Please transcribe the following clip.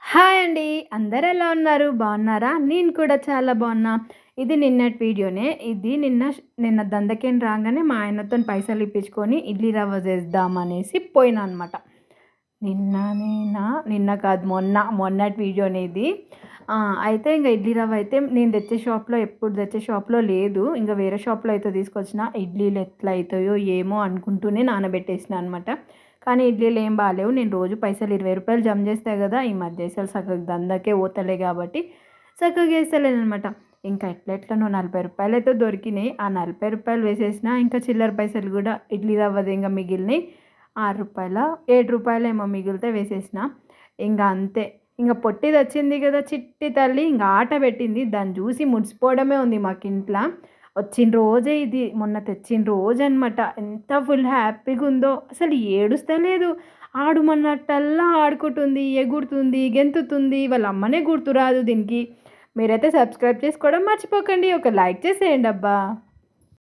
Hi అండి. అందరూ ఎలా ఉన్నారు? బాగున్నారా? నేను కూడా చాలా బాగున్నా. ఇది నిన్నటి వీడియోనే. ఇది నిన్న దందకేని రాంగానే మా ఆయనతోని పైసలు ఇప్పించుకొని ఇడ్లీ రవ్వ చేద్దామనేసి పోయినా అనమాట. నిన్న కాదు మొన్నటి వీడియోనే ఇది. అయితే ఇంక ఇడ్లీ రవ్వ అయితే నేను ఎప్పుడు తెచ్చే షాప్‌లో లేదు. ఇంక వేరే షాప్‌లో అయితే తీసుకొచ్చిన. ఇడ్లీలు ఎట్లా అయితాయో ఏమో అనుకుంటూనే నానబెట్టేసినా అనమాట. కానీ ఇడ్లీలు ఏం బాలేవు. నేను రోజు పైసలు ₹20 జమ చేస్తా కదా! ఈ మధ్య అసలు సక్కగా దందాకే పోతలే కాబట్టి సక్కగా ఏస్తలేననమాట. ఇంకా ఎట్లెట్లనో ₹40 అయితే దొరికినాయి. ఆ ₹40 వేసేసినా. ఇంకా చిల్లర పైసలు కూడా ఇడ్లీ రవ్వది ఇంక మిగిలినాయి. ₹6 ₹7 ఏమో మిగిలితే వేసేసిన. ఇంక అంతే. ఇంక పొట్టిదొచ్చింది కదా చిట్టి తల్లి ఇంక ఆట పెట్టింది. దాన్ని చూసి మురిసిపోవడమే ఉంది మాకింట్ల. వచ్చిన రోజే ఇది. మొన్న తెచ్చిన రోజనమాట. ఎంత ఫుల్ హ్యాపీగుందో. అసలు ఏడుస్తలేదు. ఆడుమన్నట్టల్లా ఆడుకుంటుంది, ఎగురుతుంది, గెంతుతుంది. వాళ్ళ అమ్మనే గుర్తురాదు దీనికి. మీరైతే సబ్స్క్రైబ్ చేసుకోవడం మర్చిపోకండి. ఒక లైక్ చేసేయండబ్బా!